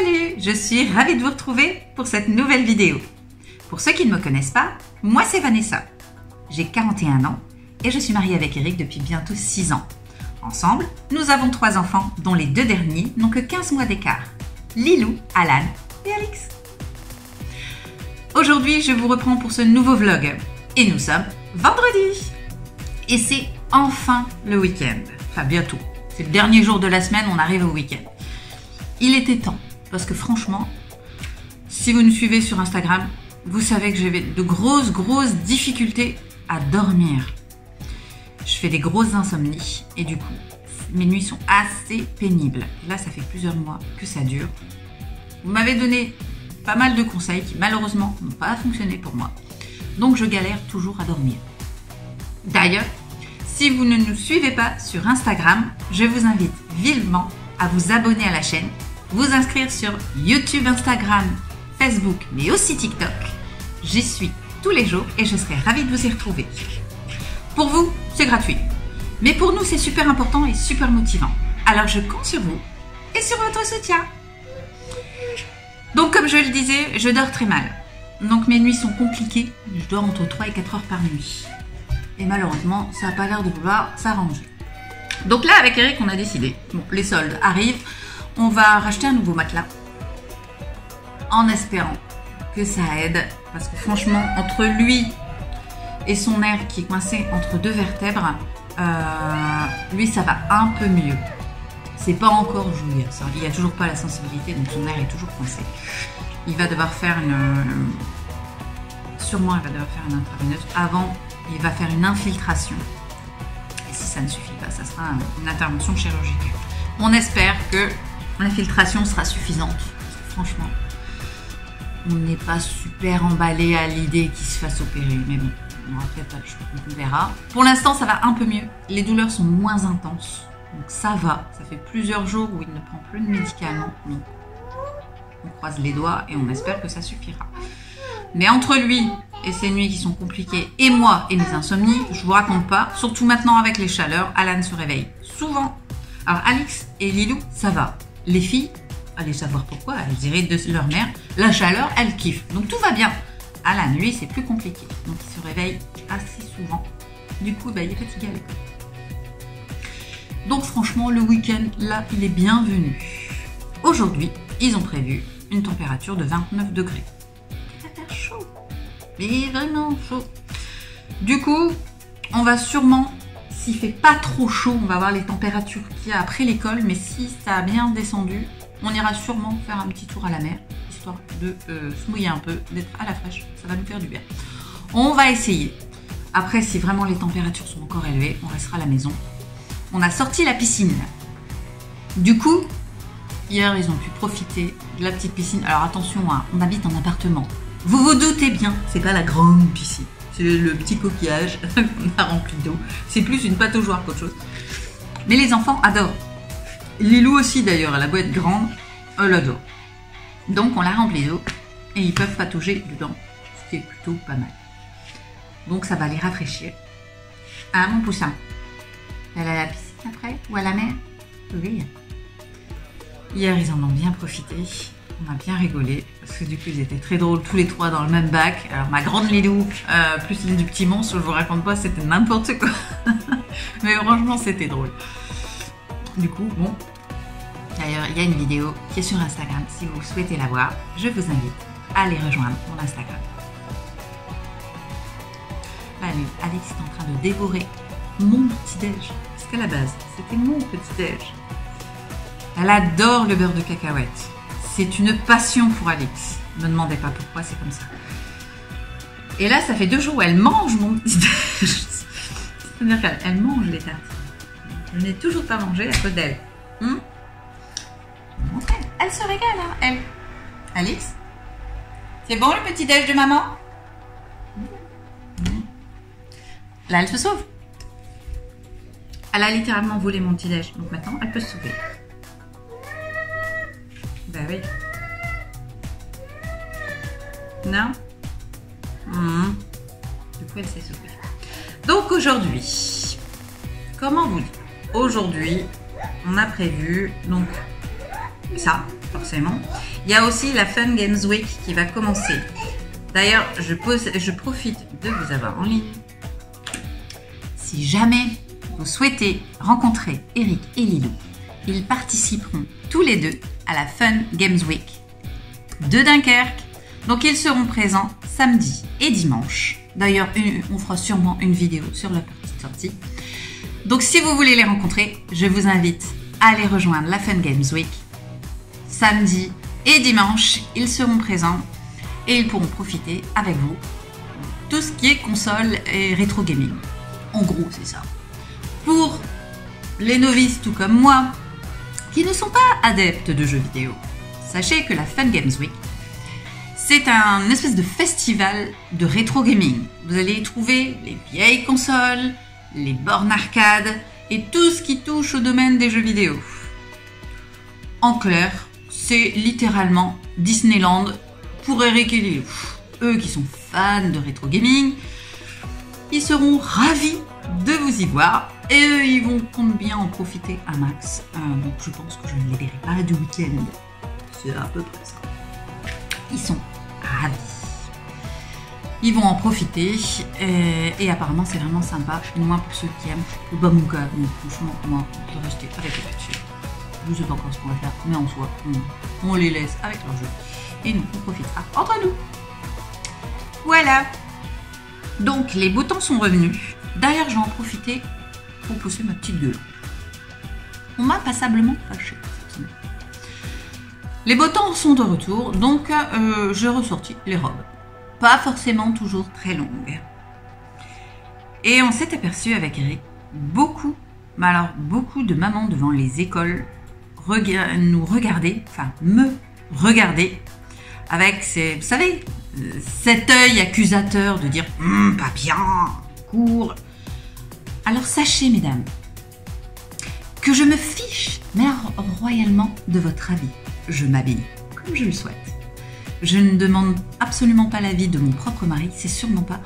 Salut, je suis ravie de vous retrouver pour cette nouvelle vidéo. Pour ceux qui ne me connaissent pas, moi c'est Vanessa. J'ai 41 ans et je suis mariée avec Eric depuis bientôt 6 ans. Ensemble, nous avons 3 enfants dont les 2 derniers n'ont que 15 mois d'écart. Lilou, Alan et Alix. Aujourd'hui, je vous reprends pour ce nouveau vlog. Et nous sommes vendredi. Et c'est enfin le week-end. Enfin bientôt. C'est le dernier jour de la semaine, on arrive au week-end. Il était temps, parce que franchement, si vous nous suivez sur Instagram, vous savez que j'avais de grosses difficultés à dormir. Je fais des grosses insomnies et du coup, mes nuits sont assez pénibles. Là, ça fait plusieurs mois que ça dure. Vous m'avez donné pas mal de conseils qui malheureusement n'ont pas fonctionné pour moi. Donc, je galère toujours à dormir. D'ailleurs, si vous ne nous suivez pas sur Instagram, je vous invite vivement à vous abonner à la chaîne, vous inscrire sur YouTube, Instagram, Facebook, mais aussi TikTok. J'y suis tous les jours et je serai ravie de vous y retrouver. Pour vous, c'est gratuit. Mais pour nous, c'est super important et super motivant. Alors je compte sur vous et sur votre soutien. Donc comme je le disais, je dors très mal. Donc mes nuits sont compliquées. Je dors entre 3 et 4 heures par nuit. Et malheureusement, ça n'a pas l'air de vouloir s'arranger. Donc là, avec Eric, on a décidé. Bon, les soldes arrivent. On va racheter un nouveau matelas. En espérant que ça aide. Parce que franchement, entre lui et son nerf qui est coincé entre 2 vertèbres, lui, ça va un peu mieux. C'est pas encore joué. Il n'y a toujours pas la sensibilité, donc son nerf est toujours coincé. Il va devoir faire sûrement, il va devoir faire une intraveineuse. Avant, il va faire une infiltration. Et si ça ne suffit pas, ça sera une intervention chirurgicale. On espère que l'infiltration sera suffisante. Parce que franchement, on n'est pas super emballé à l'idée qu'il se fasse opérer. Mais bon, on n'aura peut-être pas le choix. Donc on verra. Pour l'instant, ça va un peu mieux. Les douleurs sont moins intenses. Donc ça va. Ça fait plusieurs jours où il ne prend plus de médicaments. Donc on croise les doigts et on espère que ça suffira. Mais entre lui et ses nuits qui sont compliquées, et moi et mes insomnies, je vous raconte pas. Surtout maintenant avec les chaleurs, Alan se réveille souvent. Alors Alix et Lilou, ça va. Les filles, allez savoir pourquoi, elles héritent de leur mère. La chaleur, elles kiffent. Donc tout va bien. Alan, lui, c'est plus compliqué. Donc il se réveille assez souvent. Du coup, il est fatigué à l'école. Donc franchement, le week-end, là, il est bienvenu. Aujourd'hui, ils ont prévu une température de 29 degrés. Ça va faire chaud. Mais vraiment chaud. Du coup, on va sûrement, s'il fait pas trop chaud, on va voir les températures qu'il y a après l'école. Mais si ça a bien descendu, on ira sûrement faire un petit tour à la mer, histoire de se mouiller un peu, d'être à la fraîche. Ça va nous faire du bien. On va essayer. Après, si vraiment les températures sont encore élevées, on restera à la maison. On a sorti la piscine. Du coup, hier, ils ont pu profiter de la petite piscine. Alors attention, hein, on habite en appartement. Vous vous doutez bien, c'est pas la grande piscine. C'est le petit coquillage qu'on a rempli d'eau. C'est plus une pataugeoire qu'autre chose. Mais les enfants adorent. Lilou aussi d'ailleurs, elle a beau être grande, elle adore. Donc on la remplit d'eau et ils peuvent patauger dedans, ce qui est plutôt pas mal. Donc ça va les rafraîchir. Ah mon poussin, elle a la piscine après ou à la mer? Oui. Hier ils en ont bien profité. On a bien rigolé parce que du coup ils étaient très drôles tous les 3 dans le même bac. Alors ma grande Lilou plus l'île du petit monstre, je vous raconte pas, c'était n'importe quoi. Mais franchement c'était drôle. Du coup bon, d'ailleurs il y a une vidéo qui est sur Instagram. Si vous souhaitez la voir, je vous invite à aller rejoindre mon Instagram. Là Alix est en train de dévorer mon petit-déj. Parce qu'à la base c'était mon petit-déj. Elle adore le beurre de cacahuète. C'est une passion pour Alix. Ne me demandez pas pourquoi, c'est comme ça. Et là, ça fait 2 jours où elle mange mon petit-déj. C'est-à-dire qu'elle mange les tartines. Je n'ai toujours pas mangé à cause d'elle. Elle se régale, hein, elle. Alix, c'est bon le petit-déj de maman? Là, elle se sauve. Elle a littéralement volé mon petit-déj. Donc maintenant, elle peut se sauver. Bah oui. Non? Du coup, elle s'est sauvée. Donc aujourd'hui, comment vous dire? Aujourd'hui, on a prévu donc ça, forcément. Il y a aussi la Fun Games Week qui va commencer. D'ailleurs, je profite de vous avoir en ligne. Si jamais vous souhaitez rencontrer Eric et Lilou, ils participeront tous les deux à la Fun Games Week de Dunkerque. Donc ils seront présents samedi et dimanche. D'ailleurs, on fera sûrement une vidéo sur la petite sortie. Donc si vous voulez les rencontrer, je vous invite à aller rejoindre la Fun Games Week. Samedi et dimanche, ils seront présents et ils pourront profiter avec vous de tout ce qui est console et rétro gaming. En gros, c'est ça. Pour les novices tout comme moi, qui ne sont pas adeptes de jeux vidéo, sachez que la Fun Games Week, c'est un espèce de festival de rétro gaming. Vous allez y trouver les vieilles consoles, les bornes arcade et tout ce qui touche au domaine des jeux vidéo. En clair, c'est littéralement Disneyland pour Eric et Lilou. Eux qui sont fans de rétro gaming, ils seront ravis de vous y voir et eux, ils vont compte bien en profiter un max. Donc je pense que je ne les verrai pas du week-end. C'est à peu près ça. Ils sont ravis. Ils vont en profiter et apparemment c'est vraiment sympa, du moins pour ceux qui aiment. Bah mon cas, franchement, moi, je vais rester avec les petits. Je ne sais pas encore ce qu'on va faire, mais en soi, on les laisse avec leur jeu. Et nous, on profitera entre nous. Voilà. Donc les beaux temps sont revenus. D'ailleurs, je vais en profiter pour pousser ma petite gueule. On m'a passablement fâché cette semaine. Les beaux temps sont de retour, donc j'ai ressorti les robes. Pas forcément toujours très longues. Et on s'est aperçu avec Eric, beaucoup de mamans devant les écoles nous regardaient, enfin me regardaient, avec vous savez, cet œil accusateur de dire pas bien, cours. Alors sachez, mesdames, que je me fiche, mais royalement, de votre avis. Je m'habille comme je le souhaite. Je ne demande absolument pas l'avis de mon propre mari, c'est sûrement pas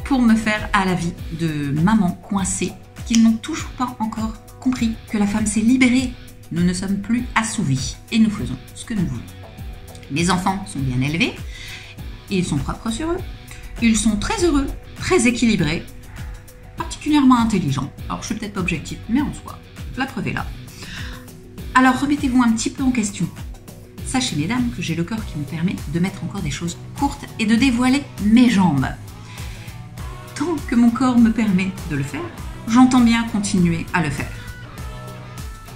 pour me faire à l'avis de mamans coincées qui n'ont toujours pas encore compris que la femme s'est libérée. Nous ne sommes plus assouvis et nous faisons ce que nous voulons. Les enfants sont bien élevés, ils sont propres sur eux, ils sont très heureux, très équilibrés, particulièrement intelligents. Alors je suis peut-être pas objective, mais en soi, la preuve est là. Alors remettez-vous un petit peu en question. Sachez, mesdames, que j'ai le corps qui me permet de mettre encore des choses courtes et de dévoiler mes jambes. Tant que mon corps me permet de le faire, j'entends bien continuer à le faire.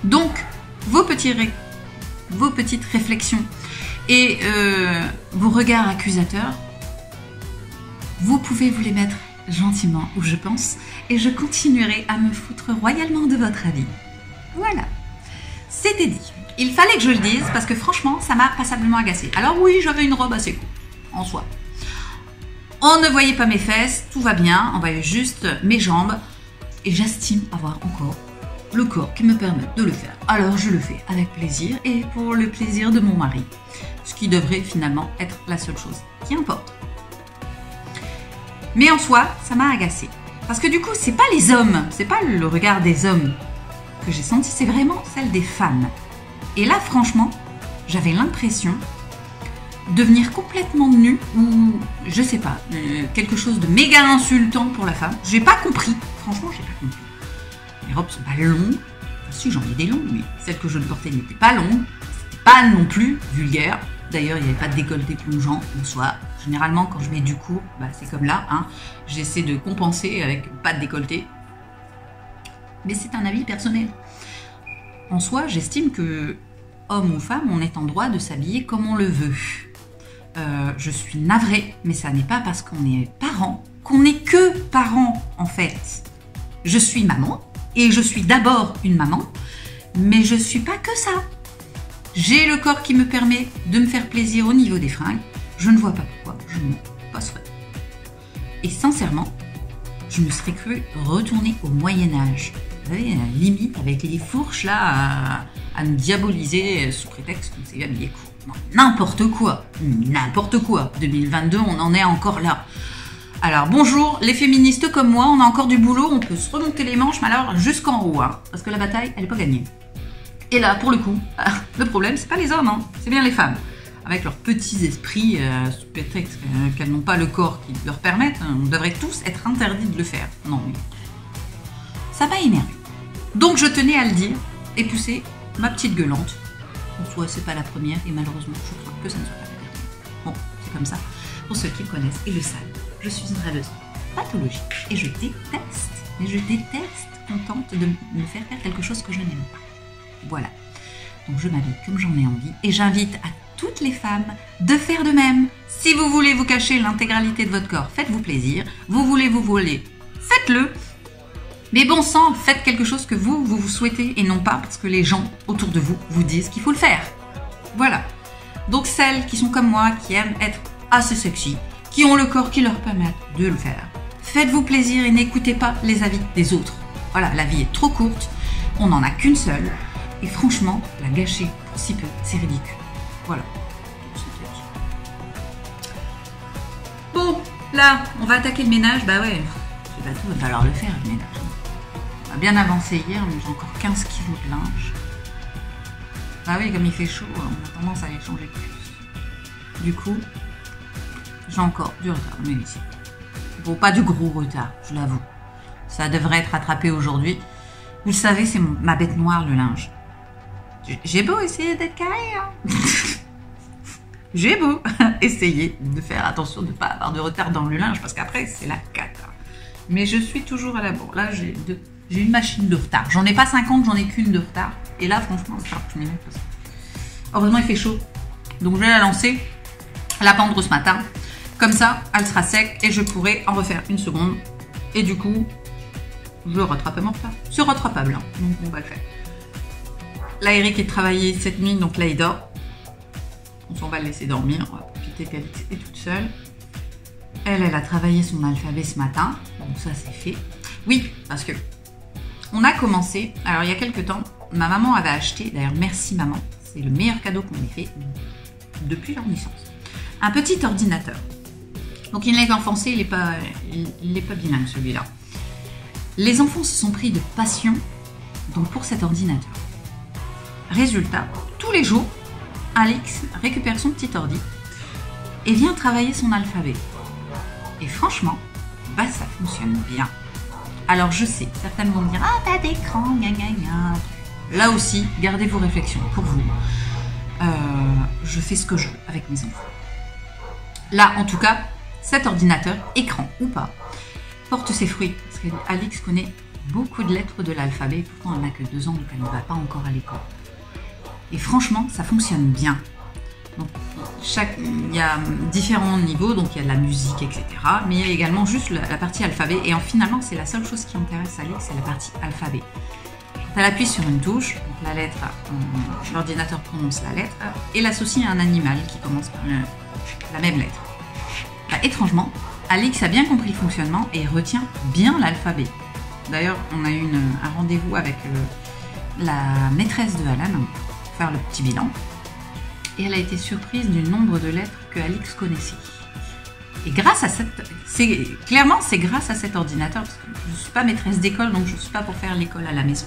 Donc, vos petites réflexions et vos regards accusateurs, vous pouvez vous les mettre gentiment où je pense et je continuerai à me foutre royalement de votre avis. Voilà, c'était dit. Il fallait que je le dise parce que franchement, ça m'a passablement agacée. Alors oui, j'avais une robe assez courte, en soi. On ne voyait pas mes fesses, tout va bien, on voyait juste mes jambes. Et j'estime avoir encore le corps qui me permet de le faire. Alors je le fais avec plaisir et pour le plaisir de mon mari. Ce qui devrait finalement être la seule chose qui importe. Mais en soi, ça m'a agacée. Parce que du coup, c'est pas les hommes, c'est pas le regard des hommes que j'ai senti, c'est vraiment celle des femmes. Et là, franchement, j'avais l'impression de venir complètement nue ou, je sais pas, quelque chose de méga insultant pour la femme. J'ai pas compris. Franchement, j'ai pas compris. Les robes sont pas longues. Enfin, si, j'en ai des longues, mais celles que je portais n'étaient pas longues. C'était pas non plus vulgaire. D'ailleurs, il n'y avait pas de décolleté plongeant en soi. Généralement, quand je mets du court, bah, c'est comme là. Hein. J'essaie de compenser avec pas de décolleté. Mais c'est un avis personnel. En soi, j'estime que, homme ou femme, on est en droit de s'habiller comme on le veut. Je suis navrée, mais ça n'est pas parce qu'on est parents qu'on n'est que parents, en fait. Je suis maman, et je suis d'abord une maman, mais je ne suis pas que ça. J'ai le corps qui me permet de me faire plaisir au niveau des fringues. Je ne vois pas pourquoi je m'en passerais. Et sincèrement, je me serais cru retourner au Moyen-Âge. Vous savez, limite avec les fourches là à nous diaboliser sous prétexte qu'on s'est habillé court. Non, n'importe quoi, n'importe quoi. 2022, on en est encore là. Alors bonjour, les féministes comme moi, on a encore du boulot, on peut se remonter les manches, mais alors jusqu'en haut, hein, parce que la bataille, elle n'est pas gagnée. Et là, pour le coup, le problème, c'est pas les hommes, hein, c'est bien les femmes. avec leurs petits esprits, peut-être qu'elles n'ont pas le corps qui leur permette, on devrait tous être interdits de le faire. Non, mais ça m'a énervé. Donc je tenais à le dire et pousser ma petite gueulante. En soi, c'est pas la première et malheureusement, je crois que ça ne soit pas la dernière. Bon, c'est comme ça. Pour ceux qui me connaissent et le savent, je suis une rêveuse pathologique et je déteste, mais je déteste qu'on tente de me faire faire quelque chose que je n'aime pas. Voilà. Donc je m'habille comme j'en ai envie et j'invite à toutes les femmes de faire de même. Si vous voulez vous cacher l'intégralité de votre corps, faites-vous plaisir. Vous voulez vous voiler, faites-le. Mais bon sang, faites quelque chose que vous souhaitez et non pas parce que les gens autour de vous vous disent qu'il faut le faire. Voilà. Donc celles qui sont comme moi, qui aiment être assez sexy, qui ont le corps qui leur permet de le faire, faites-vous plaisir et n'écoutez pas les avis des autres. Voilà, la vie est trop courte, on n'en a qu'une seule. Et franchement, la gâcher pour si peu, c'est ridicule. Voilà. Bon, là, on va attaquer le ménage. Bah ouais, c'est pas tout, il va falloir le faire, le ménage. On a bien avancé hier, mais j'ai encore 15 kilos de linge. Bah oui, comme il fait chaud, on a tendance à les changer plus. Du coup, j'ai encore du retard, mais ici. Bon, pas du gros retard, je l'avoue. Ça devrait être rattrapé aujourd'hui. Vous le savez, c'est ma bête noire, le linge. J'ai beau essayer d'être carré, hein. J'ai beau essayer de faire attention de ne pas avoir de retard dans le linge, parce qu'après, c'est la cata. Mais je suis toujours à la bourre. Là, j'ai une machine de retard. J'en ai pas 50, j'en ai qu'une de retard. Et là, franchement, je n'ai même pas ça. Heureusement, il fait chaud. Donc, je vais la lancer, la pendre ce matin. Comme ça, elle sera sec et je pourrai en refaire une seconde. Et du coup, je rattrape mon retard. C'est rattrapable, hein. Donc on va le faire. Là, Eric est travaillé cette nuit, donc là, il dort. On s'en va le laisser dormir. On va profiter qu'Alix est toute seule. Elle a travaillé son alphabet ce matin. Donc ça, c'est fait. Oui, parce que on a commencé. Alors, il y a quelques temps, ma maman avait acheté, d'ailleurs, merci maman, c'est le meilleur cadeau qu'on ait fait depuis leur naissance. Un petit ordinateur. Donc, il n'est qu'enfoncé, il n'est pas bilingue, celui-là. Les enfants se sont pris de passion donc pour cet ordinateur. Résultat, tous les jours, Alix récupère son petit ordi et vient travailler son alphabet. Et franchement, bah ça fonctionne bien. Alors je sais, certaines vont me dire « Ah, t'as d'écran, gna gna gna ». Là aussi, gardez vos réflexions pour vous. Je fais ce que je veux avec mes enfants. Là, en tout cas, cet ordinateur, écran ou pas, porte ses fruits. Parce qu'Alix connaît beaucoup de lettres de l'alphabet. Pourtant, elle n'a que 2 ans, donc elle ne va pas encore à l'école. Et franchement, ça fonctionne bien. Donc, il y a différents niveaux, donc il y a de la musique, etc. Mais il y a également juste la partie alphabet. Et finalement, c'est la seule chose qui intéresse Alix, c'est la partie alphabet. Quand elle appuie sur une touche, donc la lettre, l'ordinateur prononce la lettre et l'associe à un animal qui commence par la même lettre. Bah, étrangement, Alix a bien compris le fonctionnement et retient bien l'alphabet. D'ailleurs, on a eu un rendez-vous avec la maîtresse de Alan pour faire le petit bilan. Et elle a été surprise du nombre de lettres que Alix connaissait. Et grâce à clairement, c'est grâce à cet ordinateur, parce que je ne suis pas maîtresse d'école, donc je ne suis pas pour faire l'école à la maison.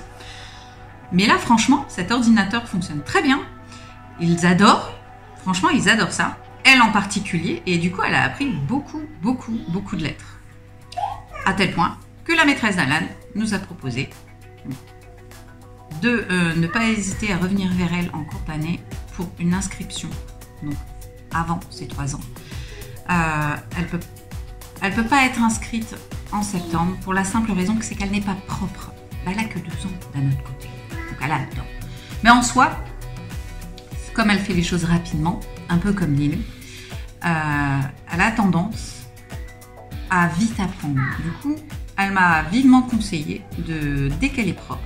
Mais là, franchement, cet ordinateur fonctionne très bien. Ils adorent, franchement, ils adorent ça. Elle en particulier, et du coup, elle a appris beaucoup de lettres. À tel point que la maîtresse d'Alan nous a proposé de ne pas hésiter à revenir vers elle en cours d'année pour une inscription, donc avant ses 3 ans. Elle peut pas être inscrite en septembre pour la simple raison que c'est qu'elle n'est pas propre. Elle n'a que 2 ans d'un autre côté, donc elle a le temps. Mais en soi, comme elle fait les choses rapidement, un peu comme Lille, elle a tendance à vite apprendre. Du coup, elle m'a vivement conseillé, dès qu'elle est propre,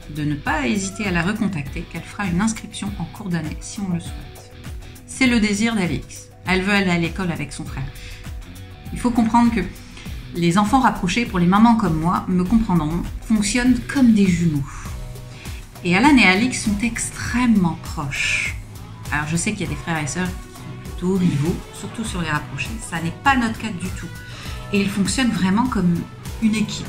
de ne pas hésiter à la recontacter, qu'elle fera une inscription en cours d'année si on le souhaite. C'est le désir d'Alix. Elle veut aller à l'école avec son frère. Il faut comprendre que les enfants rapprochés, pour les mamans comme moi, me comprendront, fonctionnent comme des jumeaux. Et Alan et Alix sont extrêmement proches. Alors je sais qu'il y a des frères et sœurs qui sont plutôt rivaux, surtout sur les rapprochés. Ça n'est pas notre cas du tout. Et ils fonctionnent vraiment comme une équipe.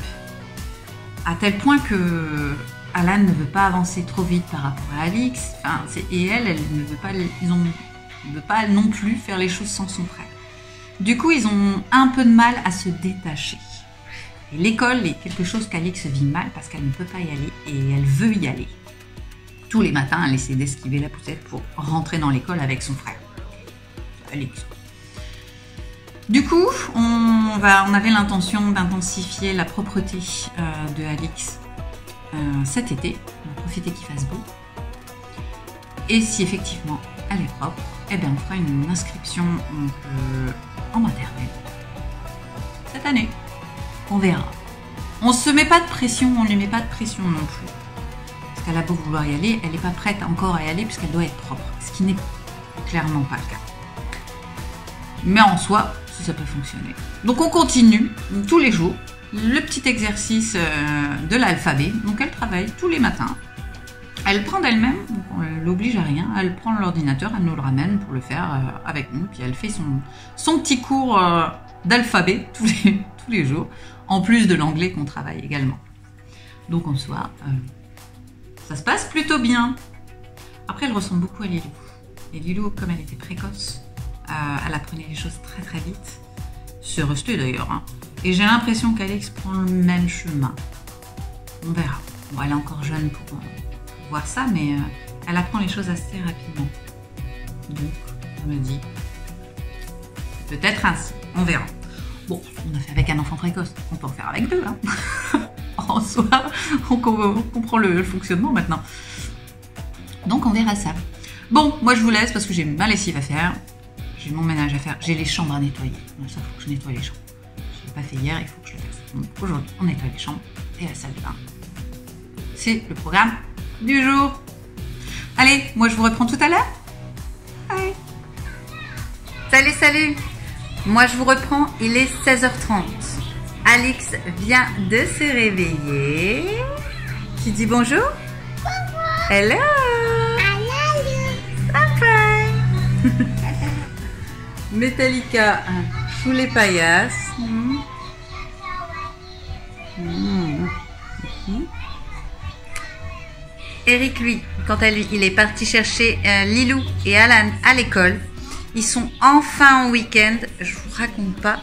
À tel point que Alan ne veut pas avancer trop vite par rapport à Alix. Et elle ne veut pas. Ils ont Il ne veut pas non plus faire les choses sans son frère. Du coup, ils ont un peu de mal à se détacher. Et l'école est quelque chose qu'Alix vit mal parce qu'elle ne peut pas y aller et elle veut y aller. Tous les matins, elle essaie d'esquiver la poussette pour rentrer dans l'école avec son frère. Alix. Du coup, on avait l'intention d'intensifier la propreté de Alix cet été. On va profiter qu'il fasse beau. Et si effectivement elle est propre, eh bien on fera une inscription en maternelle cette année. On verra. On se met pas de pression, on ne lui met pas de pression non plus. Parce qu'elle a beau vouloir y aller, elle n'est pas prête encore à y aller puisqu'elle doit être propre. Ce qui n'est clairement pas le cas. Mais en soi, ça peut fonctionner. Donc on continue tous les jours le petit exercice de l'alphabet. Donc elle travaille tous les matins. Elle prend d'elle-même, on ne l'oblige à rien, elle prend l'ordinateur, elle nous le ramène pour le faire avec nous, puis elle fait son petit cours d'alphabet tous les jours, en plus de l'anglais qu'on travaille également. Donc en soi, ça se passe plutôt bien. Après, elle ressemble beaucoup à Lilou. Et Lilou, comme elle était précoce, elle apprenait les choses très très vite. C'est resté d'ailleurs. Hein. Et j'ai l'impression qu'Alix prend le même chemin. On verra. Bon, elle est encore jeune pour voir ça, mais elle apprend les choses assez rapidement. Donc, je me dis, peut-être ainsi, on verra. Bon, on a fait avec un enfant précoce, on peut en faire avec deux. Hein. En soi, on comprend le fonctionnement maintenant. Donc, on verra ça. Bon, moi je vous laisse parce que j'ai ma lessive à faire, j'ai mon ménage à faire, j'ai les chambres à nettoyer. Donc ça, il faut que je nettoie les chambres. Je ne l'ai pas fait hier, il faut que je le fasse. Donc aujourd'hui, on nettoie les chambres et la salle de bain. C'est le programme du jour. Allez, moi je vous reprends tout à l'heure. Allez. Salut, salut. Moi je vous reprends, il est 16h30. Alix vient de se réveiller. Tu dis bonjour? Hello. Bye. Metallica sous les paillasses. Eric, lui, quand il est parti chercher Lilou et Alan à l'école, ils sont enfin en week-end. Je vous raconte pas,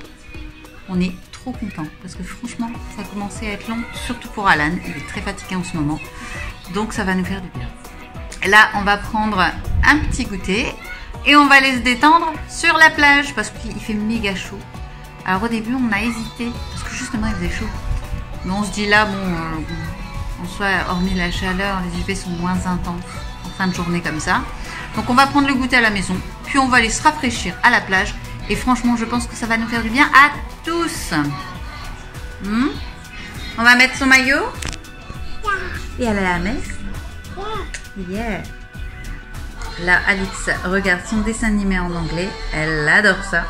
on est trop contents parce que franchement, ça a commencé à être long, surtout pour Alan. Il est très fatigué en ce moment, donc ça va nous faire du bien. Et là, on va prendre un petit goûter et on va aller se détendre sur la plage parce qu'il fait méga chaud. Alors au début, on a hésité parce que justement, il faisait chaud. Mais on se dit là, bon... en soi, hormis la chaleur, les UV sont moins intenses en fin de journée comme ça. Donc on va prendre le goûter à la maison, puis on va aller se rafraîchir à la plage. Et franchement, je pense que ça va nous faire du bien à tous. On va mettre son maillot. Et elle a la messe. Yeah. Là, Alix regarde son dessin animé en anglais. Elle adore ça.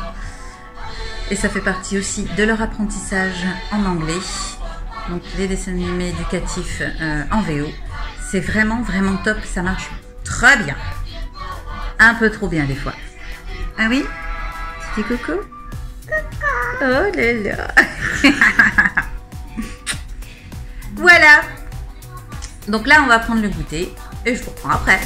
Et ça fait partie aussi de leur apprentissage en anglais. Donc les dessins animés éducatifs en VO, c'est vraiment vraiment top, ça marche très bien. Un peu trop bien des fois. Ah oui? Petit coucou? Coucou! Oh là là! Voilà! Donc là on va prendre le goûter et je vous reprends après.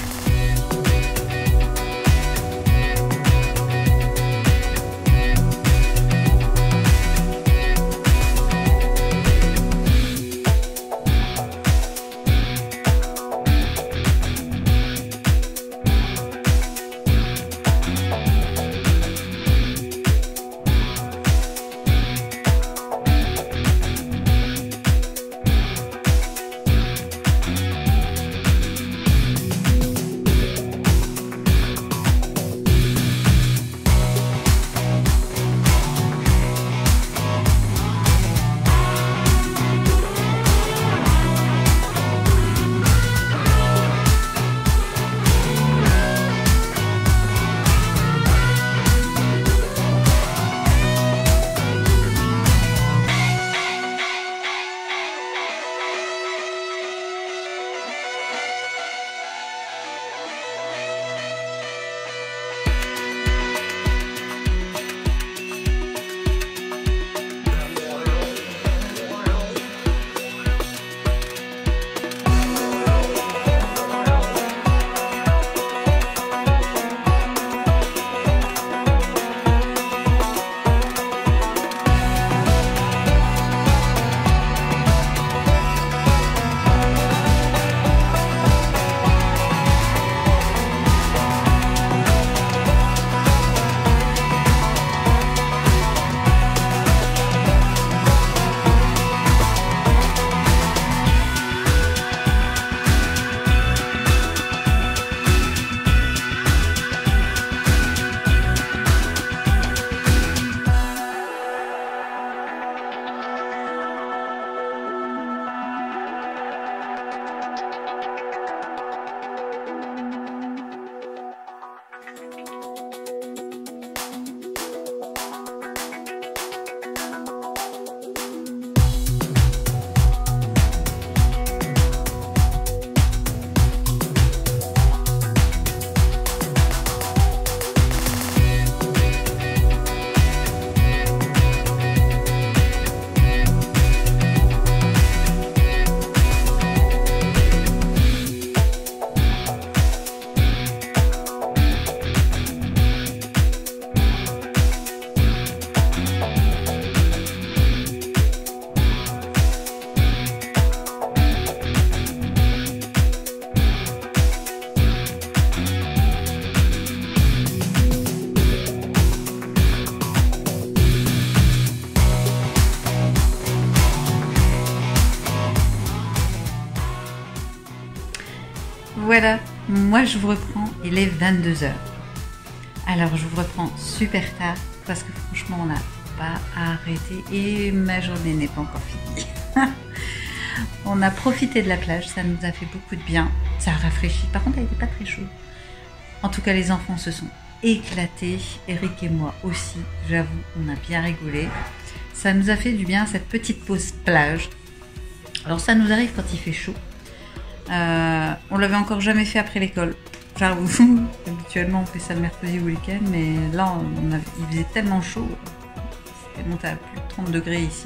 Voilà, moi je vous reprends, il est 22h. Alors je vous reprends super tard parce que franchement on n'a pas arrêté et ma journée n'est pas encore finie. On a profité de la plage, ça nous a fait beaucoup de bien, ça a rafraîchi. Par contre elle n'était pas très chaude. En tout cas les enfants se sont éclatés, Eric et moi aussi, j'avoue, on a bien rigolé. Ça nous a fait du bien cette petite pause plage. Alors ça nous arrive quand il fait chaud. On l'avait encore jamais fait après l'école. J'avoue, habituellement on fait ça le mercredi ou le week-end, mais là il faisait tellement chaud, c'était monté à plus de 30 degrés ici.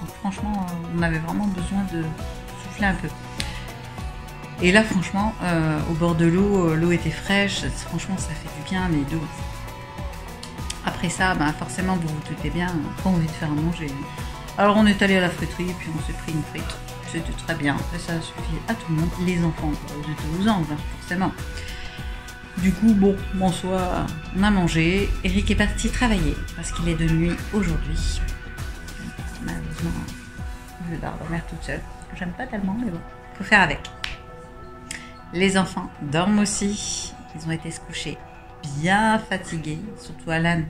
Donc franchement, on avait vraiment besoin de souffler un peu. Et là franchement, au bord de l'eau, l'eau était fraîche, franchement ça fait du bien, mais d'eau. Après ça, forcément vous vous doutez bien, pas envie de faire à manger. Alors on est allé à la friterie et puis on s'est pris une frite. C'était très bien, et ça suffit à tout le monde, les enfants de 12 ans, forcément. Du coup, bon, bonsoir, on a mangé. Eric est parti travailler parce qu'il est de nuit aujourd'hui. Malheureusement, je vais dormir toute seule. J'aime pas tellement, mais bon, faut faire avec. Les enfants dorment aussi. Ils ont été se coucher bien fatigués, surtout Alan.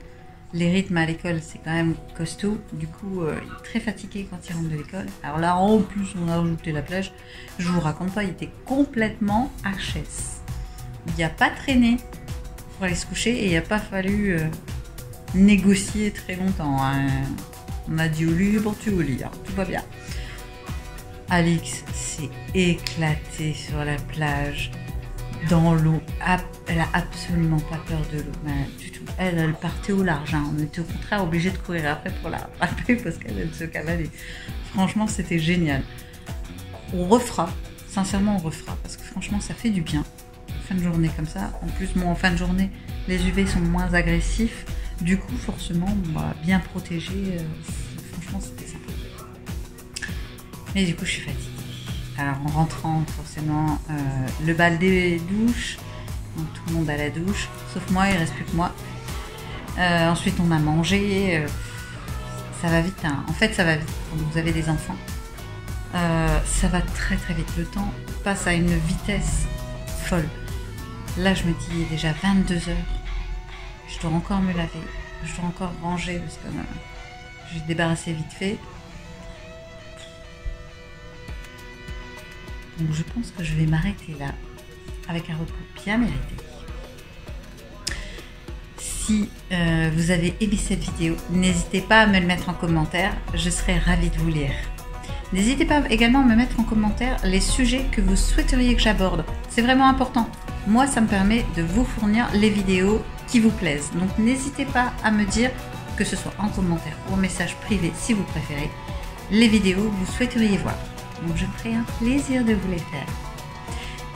Les rythmes à l'école, c'est quand même costaud. Du coup, il est très fatigué quand il rentre de l'école. Alors là, en plus, on a rajouté la plage. Je vous raconte pas, il était complètement HS. Il n'y a pas traîné pour aller se coucher et il n'y a pas fallu négocier très longtemps. Hein. On a dit au lit, bon, tu au lit, hein, tout va bien. Alix s'est éclatée sur la plage, dans l'eau. Elle a absolument pas peur de l'eau, du tout. Elle partait au large. Hein. On était au contraire obligés de courir après pour la rattraper parce qu'elle se cavalait. Franchement, c'était génial. On refera, sincèrement, on refera parce que franchement, ça fait du bien. Fin de journée comme ça. En plus, moi, en fin de journée, les UV sont moins agressifs. Du coup, forcément, on va bien protéger. Franchement, c'était sympa. Mais du coup, je suis fatiguée. Alors, en rentrant, forcément, le bal des douches. Donc, tout le monde à la douche. Sauf moi, il ne reste plus que moi. Ensuite, on a mangé. Ça va vite. Hein. En fait, ça va vite quand vous avez des enfants. Ça va très très vite. Le temps passe à une vitesse folle. Là, je me dis, il est déjà 22h. Je dois encore me laver. Je dois encore ranger parce que je vais débarrasser vite fait. Donc, je pense que je vais m'arrêter là avec un repos bien mérité. Si vous avez aimé cette vidéo, n'hésitez pas à me le mettre en commentaire. Je serai ravie de vous lire. N'hésitez pas également à me mettre en commentaire les sujets que vous souhaiteriez que j'aborde. C'est vraiment important. Moi, ça me permet de vous fournir les vidéos qui vous plaisent. Donc, n'hésitez pas à me dire, que ce soit en commentaire ou en message privé si vous préférez, les vidéos que vous souhaiteriez voir. Donc, je me ferai un plaisir de vous les faire.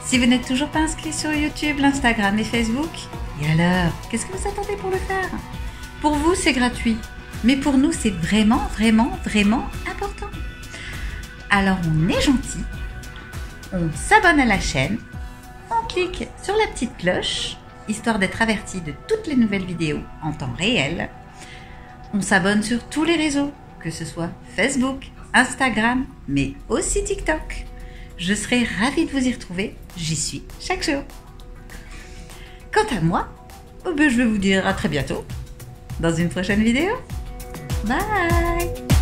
Si vous n'êtes toujours pas inscrit sur YouTube, l'Instagram et Facebook, et alors, qu'est-ce que vous attendez pour le faire? Pour vous, c'est gratuit. Mais pour nous, c'est vraiment, vraiment, vraiment important. Alors, on est gentil, on s'abonne à la chaîne, on clique sur la petite cloche, histoire d'être averti de toutes les nouvelles vidéos en temps réel. On s'abonne sur tous les réseaux, que ce soit Facebook, Instagram, mais aussi TikTok. Je serai ravie de vous y retrouver, j'y suis chaque jour. Quant à moi, je vais vous dire à très bientôt dans une prochaine vidéo. Bye!